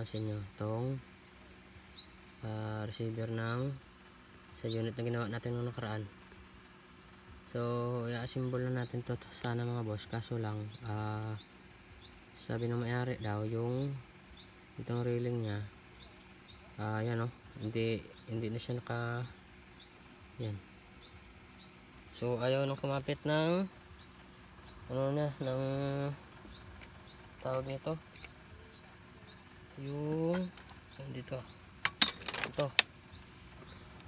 nga sa inyo itong receiver ng sa unit na ginawa natin nung nakaraan. So i-assemble na natin to sana mga boss, kaso lang sabi ng may-ari daw yung itong railing niya yan hindi na siya naka yan. So ayaw nang kumapit ng ng tawag nito yung dito ito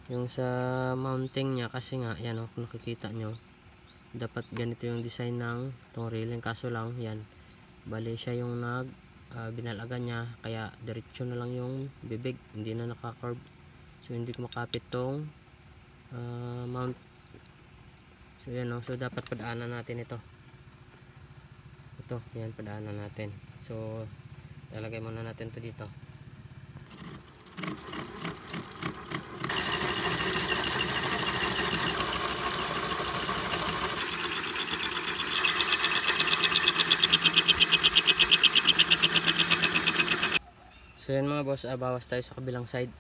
yung sa mounting niya, kasi nga yan kung nakikita nyo dapat ganito yung design ng itong railing, kaso lang yan bali siya yung binalagan niya, kaya diretso na lang yung bibig, hindi na naka-curve. So hindi ko makapit tong mount. So yan so dapat padaanan natin ito yan, padaanan natin. So lalagay muna natin to dito. So yan mga boss, bawas tayo sa kabilang side.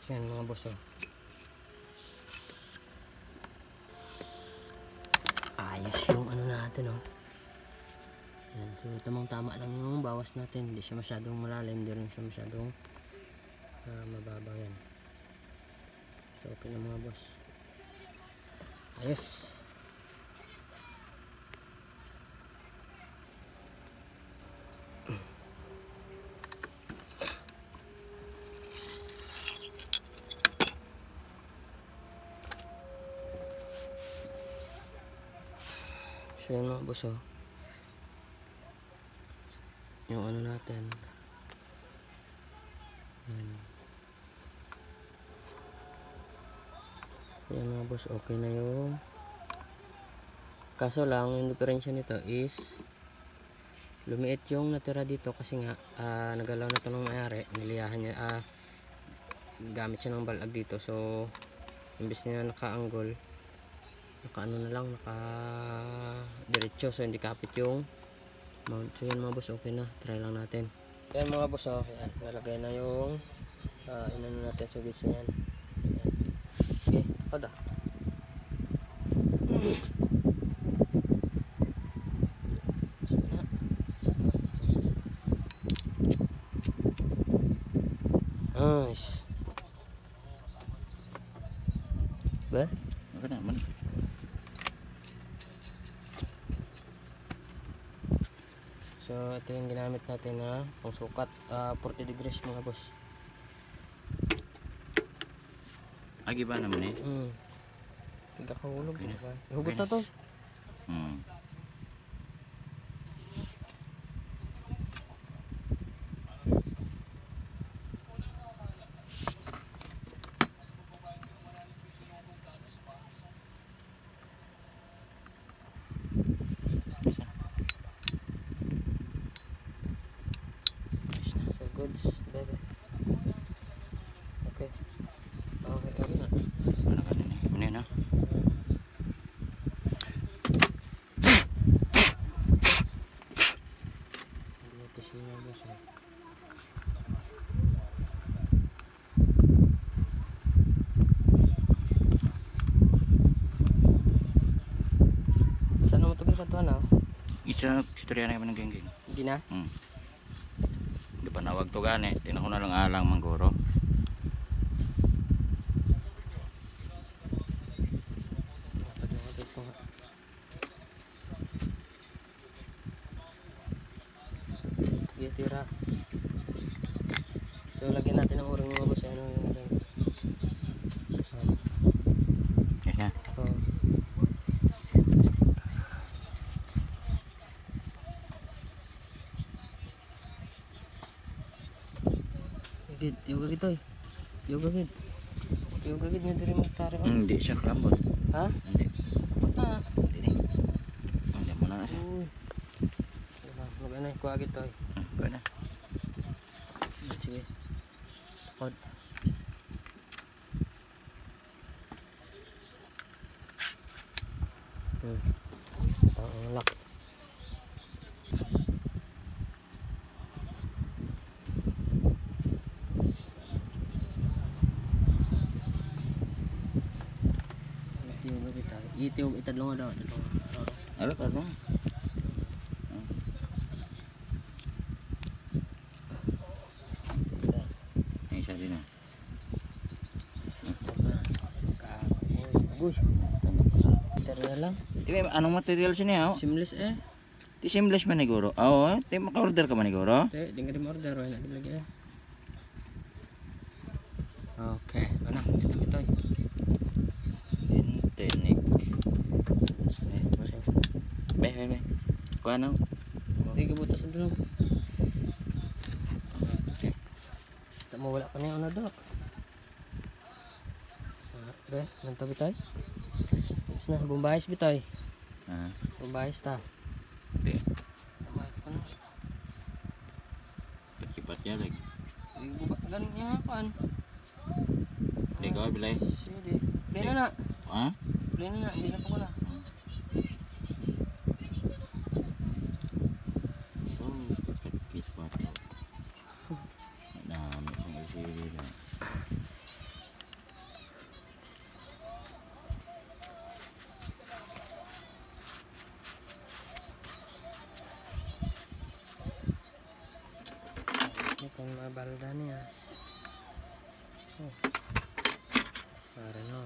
So yan mga boss ayos yung natin yan. So tamang tama lang yung bawas natin, hindi siya masyadong malalim, hindi rin siya masyadong mababa yan. So okay na mga boss, ayos. So yun mga boss yung natin yan. So yan mga boss, okay na yung, kaso lang yung diferensya nito is lumiit yung natira dito, kasi nga nagalaw na ito ng may-ari, niliyahan niya, gamit siya ng balag dito. So imbis niya naka-angle, naka diretso, so hindi kapit yung mount. So yan mga boss, okay na, try lang natin. Yan mga boss yan, nalagay na yung inano natin sa gis yan. Okay, kada so na nice ba? Okay naman. So ito yung ginamit natin na pangsukat, 40 degrees mga boss. Agi ba naman Kagakahulog okay na. Diba? Ihugot na to. So goods, bebe. Okay. Okay na. Ano ka din Muna na. Saan mo ito katuan Isa istorya na kami ng gengging. Hindi na? Di pa nawag to gani. Di na ko na lang alang mangguro. Tira. So lagyan natin ng urang mga boss, yung Yes na. Gid, yoga gid toy. Yoga gid nga diri magtari. Hindi siya klambot. Ha? Hindi. Na. Hindi. Hindi mo na siya. Magana ko agad toy. Go na. Sige. Takod. Pangalak. Itiyo gabi tayo. Itiyo itadlong daw. Ano ka no? Ang isa din ah. Agoy. Material lang. Di ba anong material siya oh? Seamless eh. Ti seamless man ni guro. Oo, ti maka-order ka man ni guro. Te, di nga rin order. Wala na lagi eh. Okay. Ano? Ito ito. Tenik. Be. Kuha no? Hindi ka butas sa dulong. Okay. Ito mo wala pa niya ano daw. Be, nanto bitoy. Tapos na, bumbahis bitoy. Ah, Bumbahis ta. ti. Bumbahis pa na. Kipat ya leg. Hindi ko ba ganun niya kan. Di ko bilay. Sige. Play na na. Ha? Play na na. Hindi na pa ko na. Oh, kipat. Nah, macam isi dah. Ito yung mga balda niya. Oh. Para no.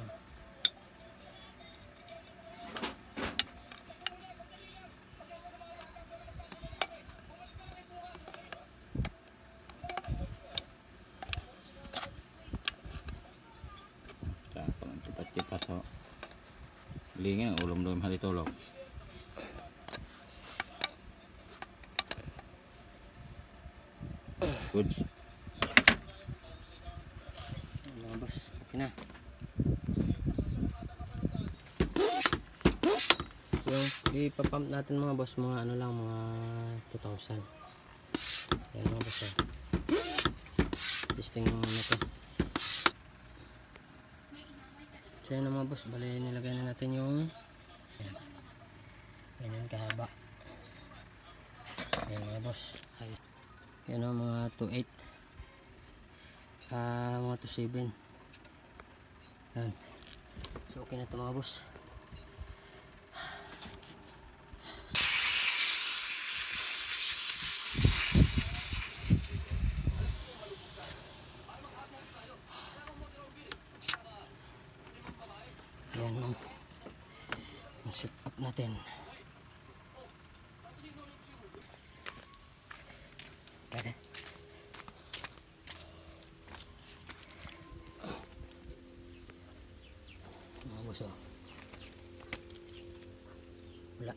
Cakap cepat-cepat so. Lingin ulum dalam hal itu loh. Good. Mga boss, okay na. Yung ipapump natin mga boss, mga ano lang, mga 2,000. Yan mga boss. Testing na to. So yan mga boss, bali nilagay na natin yung yan. Ganyan kahaba. Yan mga boss. Ay. Yan o mga 2.8 mga 2.7. Yan. So okay na ito mga boss. Yan o. Yung set up natin. Pwede. Mga boss o. Wala.